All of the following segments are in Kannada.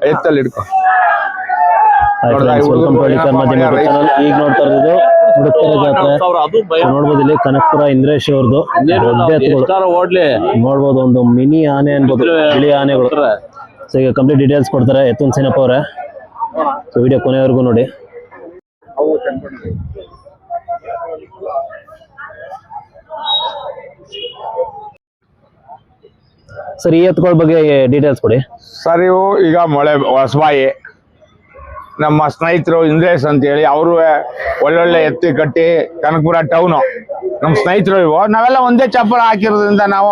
ಎತ್ತಲ್ಲಿ ಹಿಡ್ಕೊ. ಈಗ ನೋಡ್ತಾ ಇರೋದು ನೋಡ್ಬೋದು ಇಲ್ಲಿ ಕನಕಪುರ ಇಂದ್ರೇಶ್ ಅವ್ರದ್ದು ನೋಡ್ಬೋದು ಒಂದು ಮಿನಿ ಆನೆ ಅನ್ಬೋದು, ಬಿಳಿ ಆನೆಗಳು. ಸೊ ಈಗ ಕಂಪ್ಲೀಟ್ ಡೀಟೇಲ್ಸ್ ಕೊಡ್ತಾರೆ ಎತ್ತುನ್ ಸೀನಪ್ಪ ಅವರೇ. ಸೊ ವಿಡಿಯೋ ಕೊನೆವರೆಗೂ ನೋಡಿ. ಸರ್ ಈ ಎತ್ತುಗಳ ಬಗ್ಗೆ ಡೀಟೇಲ್ಸ್ ಕೊಡಿ ಸರ್. ಇವು ಈಗ ಮೊಳೆ ಹೊಸಬಾಯಿ ನಮ್ಮ ಸ್ನೇಹಿತರು ಇಂದ್ರೇಶ್ ಅಂತೇಳಿ ಅವರು ಒಳ್ಳೊಳ್ಳೆ ಎತ್ತಿ ಕಟ್ಟಿ ಕನಕಪುರ ಟೌನು ನಮ್ಮ ಸ್ನೇಹಿತರು. ಇವು ನಾವೆಲ್ಲ ಒಂದೇ ಚಪ್ಪರ ಹಾಕಿರೋದ್ರಿಂದ ನಾವು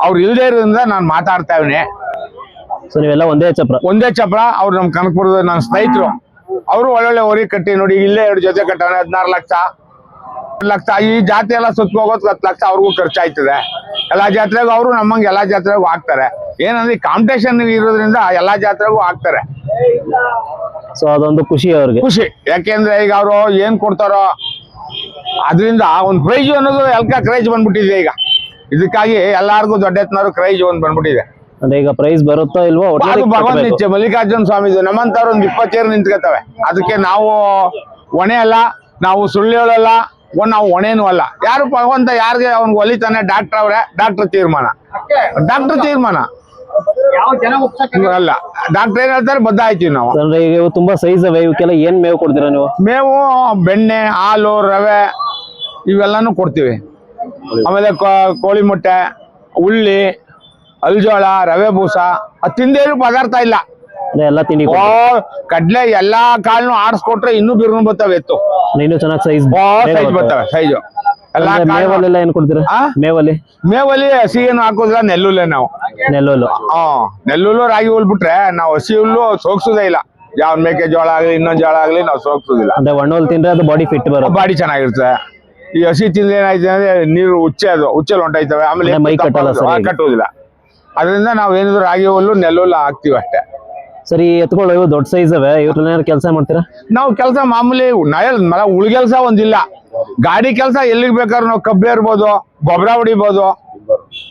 ಅವ್ರು ಇಲ್ಲದೆ ಇರೋದ್ರಿಂದ ನಾನು ಮಾತಾಡ್ತಾ ಇವ್ನಿ. ಸೊ ನೀವೆಲ್ಲ ಒಂದೇ ಚಪ್ರ ಅವ್ರು ನಮ್ಮ ಕನಕಪುರದ ನನ್ನ ಸ್ನೇಹಿತರು. ಅವರು ಒಳ್ಳೊಳ್ಳೆ ಹೊರಿ ಕಟ್ಟಿ ನೋಡಿ ಇಲ್ಲೇ 2 ಜೊತೆ ಕಟ್ಟವನೆ 16 ಲಕ್ಷ ಈ ಜಾತಿ ಎಲ್ಲ ಸುತ್ತ ಹೋಗೋದು 10 ಲಕ್ಷ ಅವ್ರಿಗೂ ಖರ್ಚಾಯ್ತದೆ. ಎಲ್ಲಾ ಜಾತ್ರೆಗೂ ಅವರು ನಮ್ಮಂಗೆ ಎಲ್ಲಾ ಜಾತ್ರೆಗೂ ಹಾಕ್ತಾರೆ. ಏನಂದ್ರೆ ಕಾಂಪಿಟೇಷನ್ ಇರೋದ್ರಿಂದ ಎಲ್ಲಾ ಜಾತ್ರೆಗೂ ಹಾಕ್ತಾರೆ. ಸೊ ಅದೊಂದು ಖುಷಿ ಅವ್ರಿಗೆ, ಖುಷಿ. ಯಾಕೆಂದ್ರೆ ಈಗ ಅವರು ಏನ್ ಕೊಡ್ತಾರೋ ಅದರಿಂದ ಒಂದು ಪ್ರೈಜ್ ಅನ್ನೋದು ಎಲ್ಕ ಕ್ರೈಜ್ ಬಂದ್ಬಿಟ್ಟಿದೆ. ಈಗ ಇದಕ್ಕಾಗಿ ಎಲ್ಲಾರ್ಗು ದೊಡ್ಡ ಎತ್ತನವ್ರು ಕ್ರೈಜ್ ಒಂದ್ ಬಂದ್ಬಿಟ್ಟಿದೆ. ಅಂದ್ರೆ ಈಗ ಪ್ರೈಸ್ ಬರುತ್ತೋ ಇಲ್ವೋ ಅದು ಭಗವಂತ ನಿತ್ಯ. ಮಲ್ಲಿಕಾರ್ಜುನ ಸ್ವಾಮಿದು ನಮ್ಮಂತವ್ರು ಒಂದು 20 ಚೇರ್ ನಿಂತ್ಕೋತವೆ. ಅದಕ್ಕೆ ನಾವು ಹೊಣೆ ಅಲ್ಲ, ನಾವು ಸುಳ್ಳು ಹೇಳಲ್ಲ, ನಾವು ಹೊಣೆನೂ ಅಲ್ಲ. ಯಾರು ಭಗವಂತ ಯಾರಿಗೆ ಅವ್ನಿಗೆ ಒಲಿತಾನೆ ಡಾಕ್ಟರ್ ಅವ್ರೆ, ಡಾಕ್ಟರ್ ತೀರ್ಮಾನ ಅಲ್ಲ. ಡಾಕ್ಟರ್ ಏನ್ ಹೇಳ್ತಾರೆ ಬದ್ಧ ಆಯ್ತೀವಿ ನಾವು. ಅಂದ್ರೆ ಈಗ ತುಂಬಾ ಸೈಜ್ ಅವೆ, ಇವಕ್ಕೆಲ್ಲ ಏನ್ ಮೇವು ಕೊಡ್ತೀರಾ ನೀವು? ಮೇವು ಬೆಣ್ಣೆ, ಹಾಲು, ರವೆ ಇವೆಲ್ಲಾನು ಕೊಡ್ತೀವಿ. ಆಮೇಲೆ ಕೋಳಿ ಮೊಟ್ಟೆ, ಉಳ್ಳಿ, ಅಲ್ಜೋಳ, ರವೆ ಬೂಸ. ಅದು ತಿಂದೇರು ಪದಾರ್ಥ ಇಲ್ಲ, ಎಲ್ಲ ತಿಂಡಿ. ಕಡ್ಲೆ ಎಲ್ಲಾ ಕಾಳನ್ನು ಆಡ್ಸ್ಕೊಟ್ರೆ ಇನ್ನೂ ಬಿರ್ನು ಬರ್ತವೆ. ಎತ್ತು ಇನ್ನೂ ಚೆನ್ನಾಗಿ ಸೈಜ್ ಬರ್ತವೆ. ಸೈಜು ಎಲ್ಲಾ ಮೇವಲ್ಲೆಲ್ಲ ಏನ್ ಕೊಡ್ತೀರಾ? ಮೇವಲ್ಲಿ ಹಸಿ ಏನು ಹಾಕೋದಿಲ್ಲ, ನೆಲ್ಲುಲ್ಲೇ ನಾವು. ನೆಲ್ಲುಲ್ಲು ರಾಗಿ ಹುಲ್ ಬಿಟ್ರೆ ನಾವು ಹಸಿ ಹುಲ್ಲು ಸೋಗ್ಸುದೇ ಇಲ್ಲ. ಯಾವ ಮೇಕೆಜೋಳ ಆಗ್ಲಿ ಇನ್ನೊಂದ್ ಜೋಳ ಆಗ್ಲಿ ನಾವು ಸೋಗ್ಸುದಿಲ್ಲ. ಅಂದ್ರೆ ಒಣ ಹುಲ್ ತಿಂದ್ರೆ ಅದು ಬಾಡಿ ಫಿಟ್ ಬರುತ್ತೆ, ಬಾಡಿ ಚೆನ್ನಾಗಿರುತ್ತೆ. ಈ ಹಸಿ ತಿಂದ್ರೆ ಏನಾಯ್ತು ಅಂದ್ರೆ ನೀರು ಉಚ್ಚೆಲ್ ಹೊಂಟಾಯ್ತವೆ, ಆಮೇಲೆ ಕಟ್ಟುವುದಿಲ್ಲ. ಅದರಿಂದ ನಾವ್ ಏನಿದ್ರು ರಾಗಿ ಹುಲ್ಲು ನೆಲ್ಲುಲ್ಲು ಹಾಕ್ತಿವಿ ಅಷ್ಟೇ. ಸರಿ, ಎತ್ಕೊಳ್ಳೋ ಇವು ದೊಡ್ಡ ಸೈಜ್ ಅವೆ, ಇವ್ರನ್ನ ಕೆಲಸ ಮಾಡ್ತೀರಾ? ನಾವು ಕೆಲಸ ಮಾಮೂಲಿ ಉಳ್ಗೆಲ್ಸ ಒಂದಿಲ್ಲ. ಗಾಡಿ ಕೆಲಸ ಎಲ್ಲಿಗೆ ಬೇಕಾದ್ರೂ ನಾವು ಕಬ್ಬೆ ಇರ್ಬೋದು, ಗೊಬ್ಬರ ಹೊಡಿಬೋದು,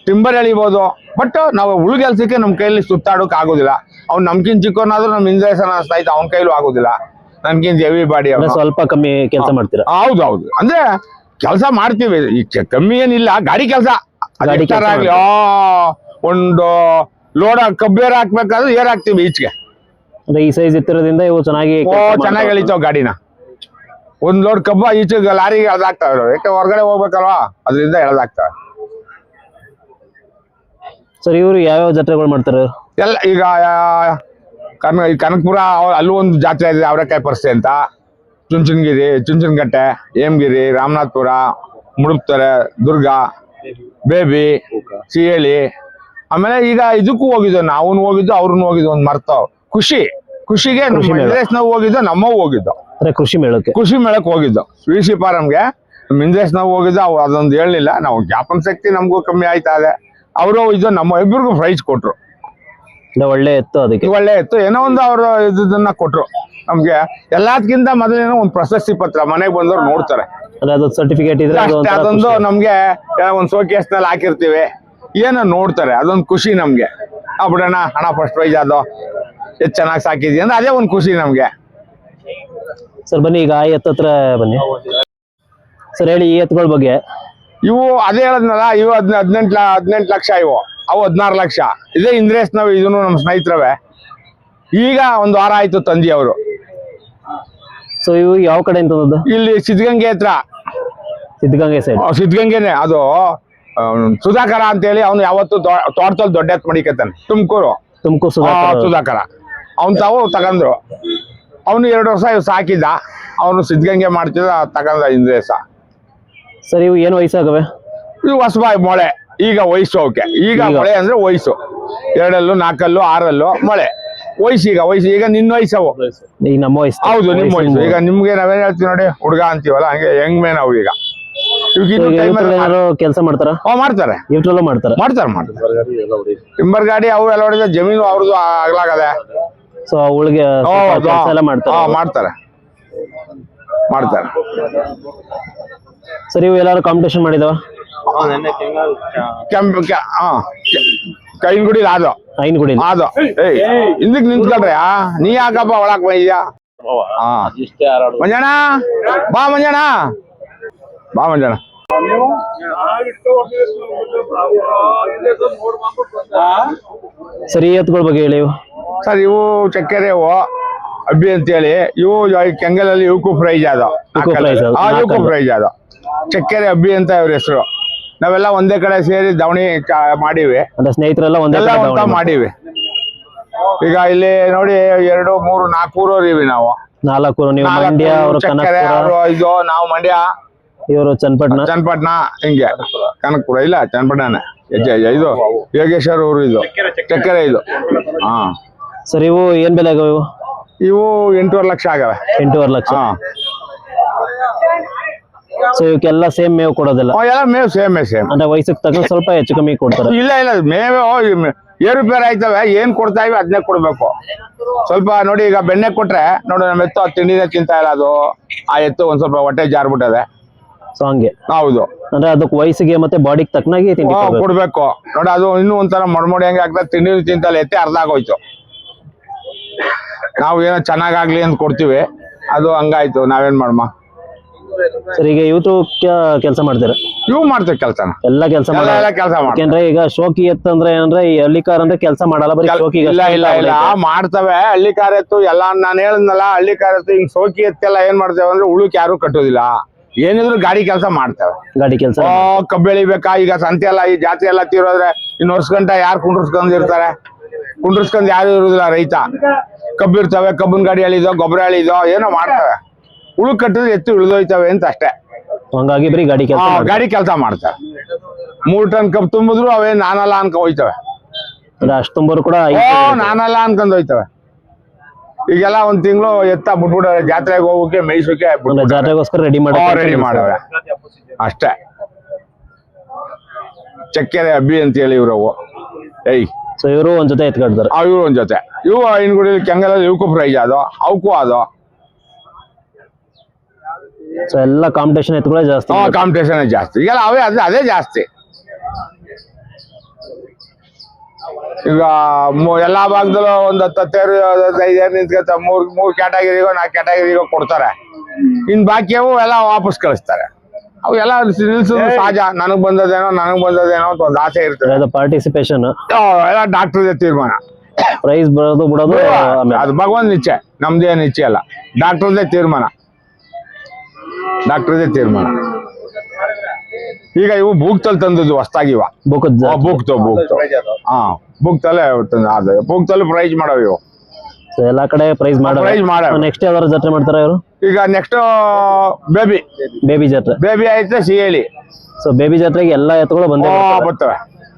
ಟಿಂಬರ್ ಎಳಿಬೋದು. ಬಟ್ ನಾವು ಉಳ್ಗೆಲ್ಸಕ್ಕೆ ನಮ್ ಕೈಯಲ್ಲಿ ಸುತ್ತಾಡೋಕ್ ಆಗೋದಿಲ್ಲ. ಅವ್ನು ನಮ್ಗಿಂತ ಚಿಕ್ಕವನಾದ್ರೂ ನಮ್ ಇಂದ್ರೇಶನ ಅನ್ಸ್ತಾಯ್ತು, ಅವ್ನ ಕೈಲೂ ಆಗೋದಿಲ್ಲ. ನನ್ಗಿಂತ ಹೆವಿ ಬಾಡಿ. ಸ್ವಲ್ಪ ಕಮ್ಮಿ ಕೆಲಸ ಮಾಡ್ತೀರಾ? ಹೌದೌದು, ಅಂದ್ರೆ ಕೆಲಸ ಮಾಡ್ತೀವಿ, ಕಮ್ಮಿ ಏನಿಲ್ಲ. ಗಾಡಿ ಕೆಲಸ ಆಗ್ಲಿ, ಒಂದು ಲೋಡ್ ಕಬ್ಬೇರ್ ಹಾಕ್ಬೇಕಾದ್ರೆ ಏರ್ ಹಾಕ್ತಿವಿ ಈಚೆಗೆ. ಈ ಸೈಜ್ ಎತ್ತಿರೋದ್ರಿಂದ ಇವು ಚೆನ್ನಾಗಿ ಎಳಿತಾವ ಗಾಡಿನ. ಒಂದ್ ಲೋಡ್ ಕಬ್ಬ ಈಚೆಗೆ ಲಾರಿಗೆ ಎಳ್ದಾಕ್ತಾವ, ಯಾಕೆ ಹೊರಗಡೆ ಹೋಗ್ಬೇಕಲ್ವಾ, ಅದರಿಂದ ಎಳ್ದಾಕ್ತಾವ. ಸರ್, ಇವ್ರು ಯಾವ್ಯಾವ ಜಾತ್ರೆಗಳು ಮಾಡ್ತಾರೆ? ಎಲ್ಲ ಈಗ ಕನಕಪುರ ಅಲ್ಲೂ ಒಂದು ಜಾತ್ರೆ ಇದೆ, ಅವರೆಕಾಯಿ ಪರ್ಸೆ ಅಂತ. ಚುಂಚನಗಿರಿ, ಚುಂಚನಕಟ್ಟೆ, ಹೇಮಗಿರಿ, ರಾಮನಾಥಪುರ, ಮುಡುಪ್ತಾರೆ, ದುರ್ಗ, ಬೇಬಿ, ಸಿಹೇಳಿ. ಆಮೇಲೆ ಈಗ ಇದಕ್ಕೂ ಹೋಗಿದ್ದು, ನಾವು ಹೋಗಿದ್ದು, ಅವ್ರನ್ನ ಹೋಗಿದ್ದು. ಒಂದು ಮರ್ತಾವ್ ಖುಷಿಗೆ ನಾವು ಹೋಗಿದ್ದು, ನಮ್ಮವು ಹೋಗಿದ್ದು ಕೃಷಿ ಮೇಳಕ್ಕೆ ಹೋಗಿದ್ದು. ವಿಸಿ ಫಾರಂಗೆ ಇಂದ್ರೇಶ್ ನಾವು ಹೋಗಿದ್ದು. ಅದೊಂದು ಹೇಳಲಿಲ್ಲ, ನಾವು ಜ್ಞಾಪನ ಶಕ್ತಿ ನಮಗೂ ಕಮ್ಮಿ ಆಯ್ತಾ ಇದೆ. ಅವರು ಇದು ನಮ್ಮ ಇಬ್ಬರಿಗೂ ಪ್ರೈಸ್ ಕೊಟ್ರು. ಒಳ್ಳೆ ಎತ್ತು, ಅದಕ್ಕೆ ಒಳ್ಳೆ ಎತ್ತು ಏನೋ ಒಂದು ಅವರು ಇದನ್ನ ಕೊಟ್ರು ನಮ್ಗೆ. ಎಲ್ಲದಕ್ಕಿಂತ ಮೊದಲೇನೋ ಒಂದು ಪ್ರಶಸ್ತಿ ಪತ್ರ ಮನೆಗೆ ಬಂದವ್ರು ನೋಡ್ತಾರೆ. ಸರ್ಟಿಫಿಕೇಟ್ ಇದ್ರೆ ಅದೊಂದು ನಮ್ಗೆ ಒಂದು ಶೋಕೇಸ್ ನಲ್ಲಿ ಹಾಕಿರ್ತೀವಿ, ಏನೋ ನೋಡ್ತಾರೆ. ಅದೊಂದು ಖುಷಿ ನಮ್ಗೆ. ಬಿಡೋಣ ಹಣ ಫಸ್ಟ್ ಪ್ರೈಸ್ ಅದು ಎಷ್ಟು ಚೆನ್ನಾಗಿ ಸಾಕಿದ್ವಿ ಅಂದ್ರೆ ಅದೇ ಒಂದು ಖುಷಿ ನಮ್ಗೆ. ಸರ್ ಬನ್ನಿ, ಈಗ ಎತ್ತ ಹತ್ರ ಬನ್ನಿ. ಸರ್ ಹೇಳಿ ಈ ಎತ್ತುಗಳ ಬಗ್ಗೆ. ಇವು ಅದೇ ಹೇಳದ್ನಲ್ಲ, ಇವು 18 ಲಕ್ಷ, ಇವು ಅವು 16 ಲಕ್ಷ. ಇದೇ ಇಂದ್ರೇಶ್ ನಾವು ಇದನ್ನು ನಮ್ಮ ಸ್ನೇಹಿತರವೇ. ಈಗ ಒಂದು ವಾರ ಆಯ್ತು ತಂದಿ ಅವರು. ಸೊ ಇವು ಯಾವ ಕಡೆ ಅಂತ? ಇಲ್ಲಿ ಸಿದ್ಧಗಂಗೆ ಹತ್ರ. ಸಿದ್ಧಗಂಗೆ ಸೈಡ್? ಸಿದ್ಧಗಂಗೆನೆ. ಅದು ಸುಧಾಕರ ಅಂತೇಳಿ ಅವನು ಯಾವತ್ತು ತೋಟದಲ್ಲಿ ದೊಡ್ಡ ಎತ್ತು ಮಡಿಕತ್ತಾನೆ. ತುಮಕೂರು ಸುಧಾಕರ. ಅವನ್ ತಾವು ತಗಂದ್ರು. ಅವನು 2 ವರ್ಷ ಸಾಕಿದ್ದ. ಅವನು ಸಿದ್ಧಗಂಗೆ ಮಾಡ್ತಿದ್ದ, ತಗಂದ ಇಂದ್ರೇಶ. ಸರ್ ಇವು ಏನು ವಯಸ್ಸಾಗವೆ? ಇವು ಹೊಸಬಾಯಿ ಮೊಳೆ. ಈಗ ವಯಸ್ಸು ಅವಕ್ಕೆ. ಈಗ ಮೊಳೆ ಅಂದ್ರೆ ವಯಸ್ಸು 2 4 6 ಮೊಳೆ ವಯಸ್ಸು. ಈಗ ನಿನ್ನ ವಯಸ್ಸವು, ಈಗ ನಮ್ಮ ವಯಸ್ಸು. ಹೌದು, ನಿಮ್ಮ ವಯಸ್ಸು. ಈಗ ನಿಮ್ಗೆ ನಾವೇನ್ ಹೇಳ್ತೀವಿ ನೋಡಿ, ಹುಡುಗ ಅಂತೀವಲ್ಲ, ಹಂಗೆ ಹೆಂಗ್ ಮೇ ನಾವು. ಈಗ ಕೆಲಸ ಮಾಡ್ತಾರ? ಮಾಡ್ತಾರೆ, ಟಿಂಬರ್ ಗಾಡಿ ಅವು ಎಲ್ಲ ಹೊಡೆದ ಜಮೀನು ಅವ್ರದ್ದು ಆಗ್ಲಾಗದೆ. ಸೊ ಅವಳಿಗೆ ಮಾಡ್ತಾರೆ. ಸರ್ ಇವು ಎಲ್ಲಾರು ಕಾಂಪಿಟೇಷನ್ ಮಾಡಿದವ? ಕೈನ್ಗುಡಿ ಅದು ಐನ್ಗುಡಿ ಅದು ಏಯ್ ಹಿಂದಕ್ ನಿಂತ್ಕೊಳ್ರಿ ನೀ ಯಾಕಪ್ಪ ಒಳಕ್ ಬೈದ್ಯಾ ಹಾ ಮಂಜಣ್ಣ ಬಾ ಮಂಜಣ್ಣ ಬಾ ಮಂಜಣ್ಣ ಸರಿ ಎತ್ತುಗಳ ಬಗ್ಗೆ ಹೇಳಿ ಇವು. ಸರ್ ಇವು ಚಕ್ಕೆರೆ ಹೂವು ಅಬ್ಬಿ ಅಂತ ಹೇಳಿ ಇವು ಕೆಂಗಲಲ್ಲಿ ಇವಕ್ಕೂ ಪ್ರೈಜ್ ಅದು ಇವಕ್ಕೂ prize ಅದು. ಇವಕ್ಕೂ ಪ್ರೈಜ್ ಅದು ಚಕ್ಕೆರೆ ಅಬ್ಬಿ ಅಂತ ಇವ್ರ ಹೆಸರು. ನಾವೆಲ್ಲ ಒಂದೇ ಕಡೆ ಸೇರಿ ದವಣಿ ಮಾಡಿವಿ, ಅಂದ್ರೆ ಸ್ನೇಹಿತರೆಲ್ಲ ಒಂದೇ ಎಲ್ಲ ಕಡೆ ಅಂತ ದಾವಣಿ ಮಾಡಿವಿ. ಈಗ ಇಲ್ಲಿ ನೋಡಿ 2, 3, 4 ಊರವ್ರಿವಿ ನಾವು. 4 ನೀವು ಮಂಡ್ಯ, ಅವರು ಚಕ್ಕೆರೆ ಕನಕಪುರ, ಅವರು ಇದು ನಾವು ಮಂಡ್ಯ, ಇವರು ಚನ್ನಪಟ್ಟಣ. ಚನ್ನಪಟ್ಟಣ ಹಿಂಗೆ ಕನಕಪುರ ಇಲ್ಲ ಚನ್ನಪಟ್ಟಣನೇ ಇದು ಯೋಗೇಶ್ವರ ಊರು ಇದು ಚಕ್ಕೆರೆ ಇದು. ಹಾ ಸರ್ ಇವು ಏನ್ ಬೆಲೆ ಆಗವೆ ಇವು? ಇವು 8.5 ಲಕ್ಷ ಆಗವೆ. 8.5 ಲಕ್ಷ. ಹಾ ಸೊ ಇವಕ್ಕೆಲ್ಲ ಸೇಮ್ ಮೇವು ಕೊಡೋದಿಲ್ಲ, ಎಲ್ಲ ಮೇವು ಸೇಮ್ ಅಂದ್ರೆ ವಯಸ್ಸಿಗೆ ತಗೊಂಡು ಸ್ವಲ್ಪ ಹೆಚ್ಚು ಕಮ್ಮಿ ಕೊಡ್ತಾರೆ. ಇಲ್ಲ ಮೇವೆ ಏರುಪೇರು ಆಯ್ತವೆ, ಏನ್ ಕೊಡ್ತಾ ಇವಿ ಅದನ್ನೇ ಕೊಡ್ಬೇಕು. ಸ್ವಲ್ಪ ನೋಡಿ ಈಗ ಬೆಣ್ಣೆ ಕೊಟ್ರೆ ನೋಡಿ ನಮ್ಮ ಎತ್ತು ತಿಂಡಿನೇ ತಿಂತಾ ಇಲ್ಲ, ಅದು ಆ ಎತ್ತು ಒಂದ್ ಸ್ವಲ್ಪ ಹೊಟ್ಟೆ ಜಾರ್ಬಿಟ್ಟದೆ. ಸೊ ಹಂಗೆ ಹೌದು, ಅಂದ್ರೆ ಅದಕ್ಕೆ ವಯಸ್ಸಿಗೆ ಮತ್ತೆ ಬಾಡಿಗೆ ತಕ್ಕನಾಗಿ ತಿಂಡಿ ಕೊಡ್ಬೇಕು. ಕೊಡ್ಬೇಕು ನೋಡಿ. ಅದು ಇನ್ನೂ ಒಂಥರ ಮೊಡ್ಮೊಡಿ ಹಂಗೆ ಆಗ್ತದೆ, ತಿಂಡಿ ತಿಂತಲ್ಲ, ಎತ್ತೆ ಅರ್ಧ ಆಗೋಯ್ತು. ನಾವು ಏನೋ ಚೆನ್ನಾಗಾಗ್ಲಿ ಅಂತ ಕೊಡ್ತೀವಿ, ಅದು ಹಂಗಾಯ್ತು, ನಾವೇನ್ ಮಾಡಮ್ಮ. ಸರ್ ಈಗ ಇವತ್ತು ಕೆಲಸ ಮಾಡ್ತಾರೆ, ಇವು ಮಾಡ್ತೇವೆ ಕೆಲಸನ, ಎಲ್ಲ ಕೆಲಸ ಎಲ್ಲ ಕೆಲಸ ಮಾಡ್ತೇವೆ. ಯಾಕೆಂದ್ರೆ ಈಗ ಶೋಕಿ ಎತ್ತಂದ್ರೆ ಏನಂದ್ರೆ ಈ ಹಳ್ಳಿಕಾರ್ ಅಂದ್ರೆ ಕೆಲಸ ಮಾಡಲ್ಲ, ಬರೀ ಶೋಕಿ. ಇಲ್ಲ ಮಾಡ್ತವೆ ಹಳ್ಳಿ ಕಾರ್ ಎತ್ತು ಎಲ್ಲ. ನಾನು ಹೇಳಿದ್ನಲ್ಲ ಹಳ್ಳಿ ಕಾರ್ ಎತ್ತು ಹಿಂಗ್ ಸೋಕಿ ಎತ್ತೆಲ್ಲ ಏನ್ ಮಾಡ್ತೇವೆ ಅಂದ್ರೆ ಉಳುಕ್ ಯಾರು ಕಟ್ಟೋದಿಲ್ಲ, ಏನಿದ್ರು ಗಾಡಿ ಕೆಲಸ ಮಾಡ್ತೇವೆ. ಗಾಡಿ ಕೆಲಸ ಕಬ್ಬೆಳಿಬೇಕಾ, ಈಗ ಸಂತೆ ಎಲ್ಲ ಈ ಜಾತಿ ಎಲ್ಲ ತೀರೋದ್ರೆ ಇನ್ನು ವರ್ಷ ಗಂಟ ಯಾರು ಕುಂಡ್ರಸ್ಕೊಂಡಿರ್ತಾರೆ? ಕುಂಡ್ರಸ್ಕೊಂಡ್ ಯಾರು ಇರುದಿಲ್ಲ. ರೈತ ಕಬ್ಬಿರ್ತವೆ, ಕಬ್ಬನ್ ಗಾಡಿ ಎಳಿದೋ, ಗೊಬ್ಬರ ಎಳಿದೋ ಏನೋ ಮಾಡ್ತವೆ. ಉಳುಕ್ ಕಟ್ಟಿದ್ರೆ ಎತ್ತು ಇಳಿದೋಯ್ತವೆ ಅಂತ ಅಷ್ಟೇ. ಹಂಗಾಗಿ ಬರೀ ಗಾಡಿ ಕೆಲಸ. ಗಾಡಿ ಕೆಲಸ ಮಾಡ್ತವೆ. 3 ಟನ್ ಕಬ್ಬು ತುಂಬಿದ್ರು ಅವೇ ನಾನಲ್ಲ ಅನ್ಕೊ ಹೋಯ್ತವೆ. ಅಷ್ಟು ತುಂಬೋರು ಕೂಡ ನಾನಲ್ಲ ಅನ್ಕೊಂಡ್ ಹೋಯ್ತವೆ. ಈಗೆಲ್ಲ 1 ತಿಂಗಳು ಎತ್ತ ಬಿಟ್ಬಿಟ್ಟವ್ರೆ, ಜಾತ್ರೆಗೆ ಹೋಗಕ್ಕೆ ಮೇಯ್ಸೋಕೆ ಜಾತ್ರೆಗೋಸ್ಕರ ರೆಡಿ ಮಾಡವ್ರೆ ಅಷ್ಟೇ. ಚಕ್ಕೆರೆ ಅಬ್ಬಿ ಅಂತ ಹೇಳಿ ಇವ್ರವು. ಸೊ ಇವರು ಒಂದ್ ಜೊತೆ ಎತ್ಕೊಡ್ತಾರೆ, ಇವ್ರು ಒಂದ್ ಜೊತೆ. ಇವು ಐನ್ಗುಡಿ ಕೆಂಗಲಲ್ಲಿ ಇವಕ್ಕೂ ಪ್ರೈಜ್ ಅದು, ಅವಕ್ಕೂ ಅದು. ಸೊ ಎಲ್ಲ ಕಾಂಪಿಟೇಷನ್ ಎತ್ಕೊಳ್ಳೋ ಜಾಸ್ತಿ. ಕಾಂಪಿಟೇಷನ್ ಜಾಸ್ತಿ ಈಗೆಲ್ಲ ಅವೇ ಅದೇ ಜಾಸ್ತಿ. ಈಗ ಎಲ್ಲಾ ಭಾಗದಲ್ಲೂ ಒಂದ್ 10 15 ನಿಂತ್ಕೊತ 3 ಕ್ಯಾಟಗಿರಿಗೋ 4 ಕ್ಯಾಟಗಿರಿಗೋ ಕೊಡ್ತಾರೆ. ಇನ್ ಬಾಕಿಯವು ಎಲ್ಲ ವಾಪಸ್ ಕಳಿಸ್ತಾರೆ. ಅವು ಎಲ್ಲ ನಿಲ್ಸೋದು ಸಹಜ. ನನಗ್ ಬಂದದೇನೋ ಅಂತ ಒಂದು ಆಸೆ ಇರ್ತದೆ. ಪಾರ್ಟಿಸಿಪೇಷನ್ ಎಲ್ಲ ಡಾಕ್ಟರ್ದೇ ತೀರ್ಮಾನ. ಪ್ರೈಸ್ ಬರೋದು ಬಿಡೋದು ಅದು ಭಗವಂತ ನಿಚ್ಚೆ, ನಮ್ದೇನ್ ನಿಚ್ಚೆ ಅಲ್ಲ. ಡಾಕ್ಟರ್ದೇ ತೀರ್ಮಾನ. ಈಗ ಇವು ಬೂಕ್ತಲ್ ತಂದದ್ದು ಹೊಸ್ತಾಗಿವ. ಬೂಕ್ತು ಹಾ ಬೂಕ್ತಲ್ಲೇ ಅದೇ ಬೂಕ್ತಲ್ಲಿ ಪ್ರೈಸ್ ಮಾಡವ್ ಇವು. ಎಲ್ಲಾ ಕಡೆ ಪ್ರೈಸ್ ಮಾಡೋ. ನೆಕ್ಸ್ಟ್ ಯಾವ್ದಾರು ಜಾತ್ರೆ ಮಾಡ್ತಾರ ಇವರು? ಈಗ ನೆಕ್ಸ್ಟ್ ಬೇಬಿ ಜಾತ್ರೆ. ಬೇಬಿ ಆಯ್ತು ಸಿಹೇಳಿ. ಸೊ ಬೇಬಿ ಜಾತ್ರೆಗೆ ಎಲ್ಲಾ ಎತ್ತುಗಳು ಬರ್ತವೆ.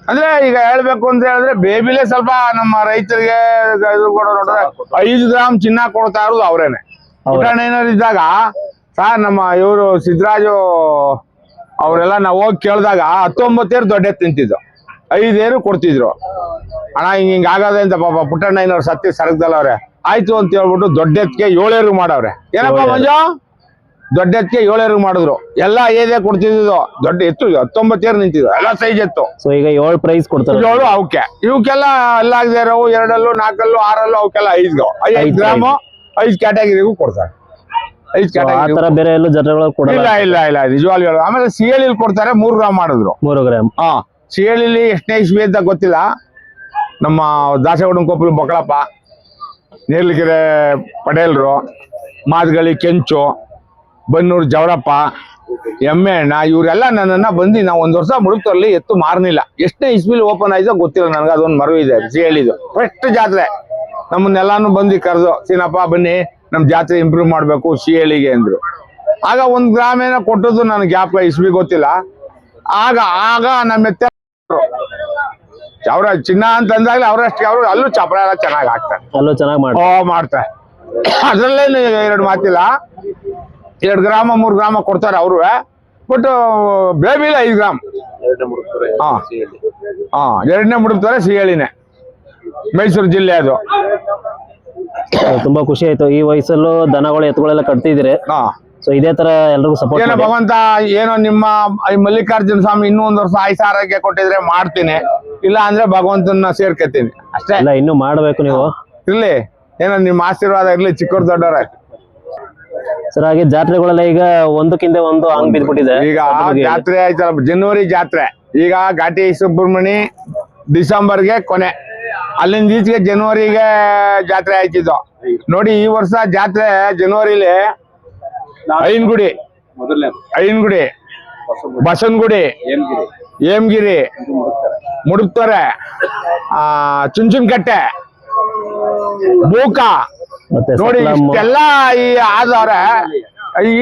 ಅಂದ್ರೆ ಈಗ ಹೇಳ್ಬೇಕು ಅಂತ ಹೇಳಿದ್ರೆ ಬೇಬಿಲೇ ಸ್ವಲ್ಪ ನಮ್ಮ ರೈತರಿಗೆ 5 ಗ್ರಾಮ್ ಚಿನ್ನ ಕೊಡ್ತಾ ಇರೋದು ಅವ್ರೇನೆ. ಪುಟಾಣೇನರ್ ಇದ್ದಾಗ ಸರ್ ನಮ್ಮ ಇವರು ಸಿದ್ದರಾಜು ಅವರೆಲ್ಲ ನಾವು ಹೋಗಿ ಕೇಳಿದಾಗ 19 ದೊಡ್ಡ ಎತ್ತು ತಿಂತಿದ್ದು, 5 ಕೊಡ್ತಿದ್ರು. ಅಣ್ಣ ಹಿಂಗ ಆಗದೆ ಅಂತ ಪಾಪ ಪುಟ್ಟಣ್ಣಯ್ಯನವ್ರು ಸತ್ತಿ ಸರಗದಲ್ಲವ್ರೆ. ಆಯ್ತು ಅಂತ ಹೇಳ್ಬಿಟ್ಟು ದೊಡ್ಡ ಎತ್ತಿಗೆ 7 ಮಾಡವ್ರೆ. ಏನಪ್ಪ ಮಂಜು, ದೊಡ್ಡ ಎತ್ತಿಗೆ 7 ಮಾಡಿದ್ರು. ಎಲ್ಲ ಏದೇ ಕೊಡ್ತಿದ್ದು, ದೊಡ್ಡ ಎತ್ತು 19 ನಿಂತಿದ್ದು, ಎಲ್ಲ ಸೈಜ್ ಎತ್ತು. ಸೊ ಈಗ 7 ಪ್ರೈಸ್ ಕೊಡ್ತಾರೆ. 7 ಅವಕ್ಕೆ. ಇವಕ್ಕೆಲ್ಲ ಎಲ್ಲ ಆಗದೆ ಇರೋವು 2, 4, 6 ಅವಕ್ಕೆಲ್ಲ 5 ಗ್ರಾಮು 5 ಕ್ಯಾಟಗಿರಿಗೂ ಕೊಡ್ತಾರೆ. 5 ಕ್ಯಾಟಗಿರಿ ಬೇರೆ ಎಲ್ಲೂ ಜಾತ್ರೆಗಳು ಕೊಡಲ್ಲ. ಇಲ್ಲ ನಿಜವಾಗ್ಲೂ ಹೇಳೋದು. ಆಮೇಲೆ ಸಿಹೇಳಿಲಿ ಕೊಡ್ತಾರೆ 3 ಗ್ರಾಮ್ ಮಾಡಿದ್ರು. 3 ಗ್ರಾಮ್. ಸಿಹೇಳಿಲಿ ಎಷ್ಟನೇ ಇಸ್ವಿ ಅಂತ ಗೊತ್ತಿಲ್ಲ. ನಮ್ಮ ದಾಸಗೌಡನ ಕೊಪ್ಪಲು ಬೊಕ್ಕಳಪ್ಪ, ನೇರ್ಲಿಕೆರೆ ಪಟೇಲ್ರು, ಮಾದಗಳಿ ಕೆಂಚು, ಬನ್ನೂರು ಜವರಪ್ಪ, ಎಮ್ಮೆ ಅಣ್ಣ ಇವರೆಲ್ಲ ನನ್ನನ್ನ ಬಂದು ನಾವು 1 ವರ್ಷ ಮುಡುಕ್ತಲ್ಲಿ ಎತ್ತು ಮಾರನಿಲ್ಲ. ಎಷ್ಟನೇ ಇಸ್ವಿಲಿ ಓಪನ್ ಆಯ್ತೋ ಗೊತ್ತಿಲ್ಲ ನನಗೆ. ಅದೊಂದು ಮರು ಇದೆ ಸಿಹೇಳಿದು ಫಸ್ಟ್ ಜಾತ್ರೆ. ನಮ್ಮನ್ನೆಲ್ಲಾನು ಬಂದು ಕರೆದು, ಸೀನಪ್ಪ ಬನ್ನಿ ನಮ್ ಜಾತ್ರೆ ಇಂಪ್ರೂವ್ ಮಾಡ್ಬೇಕು ಸಿಹೇಳಿಗೆ ಅಂದ್ರು. ಆಗ 1 ಗ್ರಾಮ್ ಏನೋ ಕೊಟ್ಟದ್ದು ನನ್ಗೆ ಜ್ಞಾಪಕ, ಇಸ್ವಿ ಗೊತ್ತಿಲ್ಲ. ಆಗ ನಮ್ಮ ಎತ್ತ ಅವ್ರ ಚಿನ್ನ ಅಂತ ಅಂದಾಗ್ಲಿ ಅವರಷ್ಟೇ ಅವರು ಅಲ್ಲೂ ಚಪಳ ಎಲ್ಲ ಚೆನ್ನಾಗಿ ಹಾಕ್ತಾರೆ, ಅಲ್ಲೂ ಚೆನ್ನಾಗಿ ಮಾಡ್ತಾರೆ. ಅದ್ರಲ್ಲೇನು 2 ಮಾತಿಲ್ಲ. 2 ಗ್ರಾಮ 3 ಗ್ರಾಮ ಕೊಡ್ತಾರೆ ಅವ್ರು. ಬಟ್ ಬೇಬಿಲ್ಲ 5 ಗ್ರಾಮ್. 2ನೇ ಮುಡುಕ್ತಾರೆ ಸಿಹೇಳಿನೇ, ಮೈಸೂರು ಜಿಲ್ಲೆ ಅದು. ತುಂಬಾ ಖುಷಿ ಆಯ್ತು. ಈ ವಯಸ್ಸಲ್ಲೂ ದನಗಳು ಎತ್ತುಗಳೆಲ್ಲ ಕಟ್ತಿದ್ರೆ ಸೊ ಇದೇ ತರ ಎಲ್ರಿಗೂ ಸಪೋರ್ಟ್ ಏನೋ ಭಗವಂತ ಏನೋ ನಿಮ್ಮ ಈ ಮಲ್ಲಿಕಾರ್ಜುನ ಸ್ವಾಮಿ ಇನ್ನೂ 1 ವರ್ಷ ಆಯುಷ ಆರೋಗ್ಯ ಕೊಟ್ಟಿದ್ರೆ ಮಾಡ್ತೀನಿ, ಇಲ್ಲ ಅಂದ್ರೆ ಭಗವಂತನ ಸೇರ್ಕತೀನಿ ಅಷ್ಟೇ. ಎಲ್ಲ ಇನ್ನೂ ಮಾಡ್ಬೇಕು ನೀವು. ಇರ್ಲಿ, ಏನೋ ನಿಮ್ಮ ಆಶೀರ್ವಾದ ಇರ್ಲಿ ಚಿಕ್ಕವ್ರು ದೊಡ್ಡವ್ರೆ. ಸರ್ ಹಾಗೆ ಜಾತ್ರೆಗಳೆಲ್ಲ ಈಗ ಒಂದಕ್ಕಿಂತ ಒಂದು ಹಂಗ್ ಬಿದ್ಬಿಟ್ಟಿದೆ. ಈಗ ಜಾತ್ರೆ ಆಯ್ತಲ್ಲ, ಜನವರಿ ಜಾತ್ರೆ. ಈಗ ಘಾಟಿ ಸುಬ್ರಹ್ಮಣಿ ಡಿಸೆಂಬರ್ಗೆ ಕೊನೆ, ಅಲ್ಲಿಂದ ಈಚೆಗೆ ಜನವರಿಗೆ ಜಾತ್ರೆ ಆಯ್ತಿದ್ದು ನೋಡಿ. ಈ ವರ್ಷ ಜಾತ್ರೆ ಜನವರಿಲಿ ಐನಗುಡಿ, ಬಸವನಗುಡಿ, ಹೇಮಗಿರಿ, ಮುಡುಕ್ತೊರೆ, ಚುಂಚನಕಟ್ಟೆ, ಬೂಕ ಮತ್ತೆ ನೋಡಿ ಸಪ್ಲಮ್, ಇಷ್ಟೆಲ್ಲ ಈ ಆದವ್ರೆ.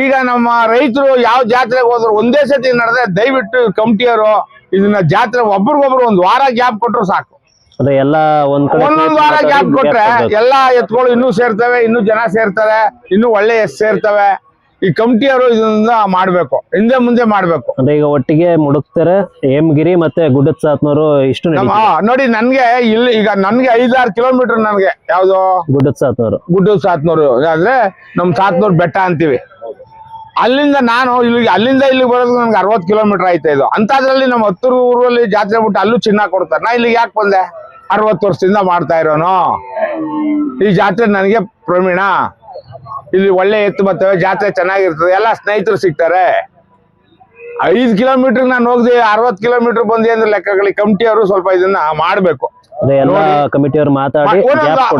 ಈಗ ನಮ್ಮ ರೈತರು ಯಾವ ಜಾತ್ರೆಗೆ ಹೋದ್ರು ಒಂದೇ ಸತಿ ನಡೆದ್ರೆ ದಯವಿಟ್ಟು ಕಮಿಟಿಯವರು ಇದನ್ನ ಜಾತ್ರೆ ಒಬ್ರಿಗೊಬ್ರು 1 ವಾರ ಗ್ಯಾಪ್ ಕೊಟ್ರು ಸಾಕು. ಅಂದ್ರೆ ಎಲ್ಲ ಒಂದೊಂದು ವಾರ ಗ್ಯಾಪ್ ಕೊಟ್ರೆ ಎಲ್ಲಾ ಎತ್ಗಳು ಇನ್ನೂ ಸೇರ್ತವೆ, ಇನ್ನೂ ಜನ ಸೇರ್ತಾರೆ, ಇನ್ನೂ ಒಳ್ಳೆ ಸೇರ್ತವೆ. ಈ ಕಮಿಟಿಯವರು ಇದನ್ನ ಮಾಡ್ಬೇಕು, ಹಿಂದೆ ಮುಂದೆ ಮಾಡ್ಬೇಕು. ಅಂದ್ರೆ ಈಗ ಒಟ್ಟಿಗೆ ಮುಡುಕ್ತಾರೆ, ಹೇಮಗಿರಿ ಮತ್ತೆ ಗುಡ್ಡದ ಸಾತ್ನೂರು ಇಷ್ಟು ನೋಡಿ ನನ್ಗೆ ಇಲ್ಲಿ ಈಗ ನನ್ಗೆ 5-6 ಕಿಲೋಮೀಟರ್ ನನ್ಗೆ ಯಾವ್ದು ಗುಡ್ಡದ ಸಾತ್ನೂರು, ಗುಡ್ಡದ ಸಾತ್ನೂರು ಅಂದ್ರೆ ನಮ್ ಸಾತ್ನೂರು ಬೆಟ್ಟ ಅಂತೀವಿ. ಅಲ್ಲಿಂದ ನಾನು ಅಲ್ಲಿಂದ ಇಲ್ಲಿಗೆ ಬರೋದು ನನ್ಗೆ 60 ಕಿಲೋಮೀಟರ್ ಆಯ್ತಾ ಇದು. ಅಂತದ್ರಲ್ಲಿ ನಮ್ಮ ಹತ್ತೂರು ಊರಲ್ಲಿ ಜಾತ್ರೆ ಬಿಟ್ಟು ಅಲ್ಲೂ ಚಿನ್ನ ಕೊಡ್ತಾರೆ. ನಾ ಇಲ್ಲಿಗೆ ಯಾಕೆ ಬಂದೆ? 60 ವರ್ಷದಿಂದ ಮಾಡ್ತಾ ಇರೋನು ಈ ಜಾತ್ರೆ ನನಗೆ ಪ್ರವೀಣ. ಇಲ್ಲಿ ಒಳ್ಳೆ ಎತ್ತು ಬರ್ತವೆ, ಜಾತ್ರೆ ಚೆನ್ನಾಗಿರ್ತದೆ, ಎಲ್ಲ ಸ್ನೇಹಿತರು ಸಿಗ್ತಾರೆ. 5 ಕಿಲೋಮೀಟರ್ ನಾನು ಹೋಗ್ದೆ, 60 ಕಿಲೋಮೀಟರ್ ಬಂದಿ ಅಂದ್ರೆ ಲೆಕ್ಕಗಳಿಗೆ ಕಮಿಟಿಯವರು ಸ್ವಲ್ಪ ಇದನ್ನ ಮಾಡ್ಬೇಕು. ಎಲ್ಲ ಕಮಿಟಿಯವ್ರು ಮಾತಾಡಿ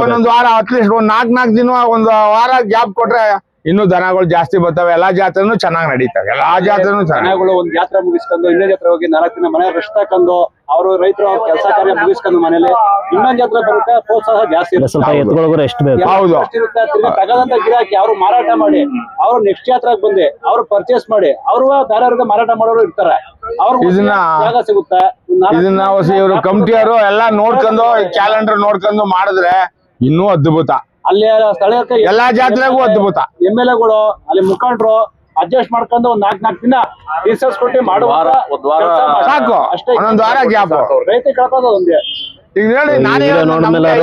ಒಂದೊಂದು ವಾರ ಅಟ್ಲೀಸ್ಟ್ 4 ದಿನ 1 ವಾರ ಗ್ಯಾಪ್ ಕೊಟ್ರೆ ಇನ್ನೂ ದನಗಳು ಜಾಸ್ತಿ ಬರ್ತವೆ. ಎಲ್ಲಾ ಜಾತ್ರೆನೂ ಚೆನ್ನಾಗಿ ನಡೀತವೆ. ಎಲ್ಲಾ ಜಾತ್ರೆನೂ ದನಗಳು ಒಂದ್ ಜಾತ್ರೆ ಮುಗಿಸ್ಕೊಂಡು ಇನ್ನೊಂದ್ ಜಾತ್ರೆ ಹೋಗಿ 4 ದಿನ ಮನೆ ರೆಸ್ಟ್ ಹಾಕೊಂಡು ಅವರು ರೈತರು ಅವ್ರ ಕೆಲಸ ಕಾರ್ಯ ಮುಗಿಸ್ಕೊಂಡು ಮನೇಲಿ ಇನ್ನೊಂದ್ ಜಾತ್ರೆ ಬರುತ್ತೆ, ಪ್ರೋತ್ಸಾಹ ಜಾಸ್ತಿ ಇರುತ್ತೆ. ಸ್ವಲ್ಪ ಎತ್ತುಗಳಿಗೂ ರೆಸ್ಟ್ ಬೇಕು. ಹೌದು. ತಗದಂತ ಗಿರಾಕಿ ಅವ್ರು ಮಾರಾಟ ಮಾಡಿ, ಅವ್ರು ನೆಕ್ಸ್ಟ್ ಜಾತ್ರೆಗೆ ಬಂದು ಅವ್ರು ಪರ್ಚೇಸ್ ಮಾಡಿ ಅವರು ಬೇರೆಯವ್ರಿಗೆ ಮಾರಾಟ ಮಾಡೋರು ಇರ್ತಾರೆ. ಅವ್ರಿಗೆ ಇದನ್ನ ಜಾಗ ಸಿಗುತ್ತೆ. ಇದನ್ನ ಇವರು ಕಮಿಟಿಯವರು ಎಲ್ಲಾ ನೋಡ್ಕೊಂಡು ಕ್ಯಾಲೆಂಡರ್ ನೋಡ್ಕೊಂಡು ಮಾಡಿದ್ರೆ ಇನ್ನೂ ಅದ್ಭುತ. ಅಲ್ಲಿ ಸ್ಥಳೀಯಕ್ಕೆ ಎಲ್ಲಾ ಜಾತ್ರೆಗೂ ಅದ್ಭುತ. MLAಗಳು ಅಲ್ಲಿ ಮುಖಂಡರು ಅಡ್ಜಸ್ಟ್ ಮಾಡ್ಕೊಂಡು 4 ದಿನ ರಿಸರ್ಚ್ ಕೊಟ್ಟು ಮಾಡುವ ಸಾಕು, ಅಷ್ಟೇ. 1 ವಾರ ಗ್ಯಾಪ್. ರೈತ ಕಳ್ಕೋದು ಒಂದೇ. ಈಗ ನೋಡಿ ನಾನೇ ನೋಡಿದ್ಮೇಲೆ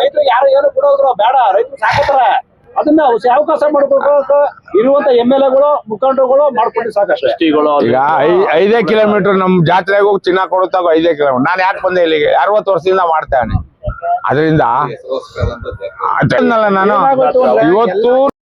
ರೈತರು ಯಾರು ಏನು ಬಿಡೋದ್ರು ಬೇಡ, ರೈತರು ಸಾಕೋತಾರೆ. ಅದನ್ನ ಅವಕಾಶ ಮಾಡ್ಬೇಕು ಇರುವಂತ MLAಗಳು ಮುಖಂಡರುಗಳು ಮಾಡ್ಕೊಂಡು ಸಾಕಷ್ಟೇ. ಈಗ 5 ಕಿಲೋಮೀಟರ್ ನಮ್ ಜಾತ್ರೆಗೆ ಹೋಗಿ ಚಿನ್ನ ಕೊಡುತ್ತಾಗ 5 ಕಿಲೋಮೀಟರ್. ನಾನು ಯಾಕೆ ಬಂದೆ ಇಲ್ಲಿಗೆ? 60 ವರ್ಷದಿಂದ ಮಾಡ್ತೇನೆ. ಅದರಿಂದ ನಾನು ಇವತ್ತು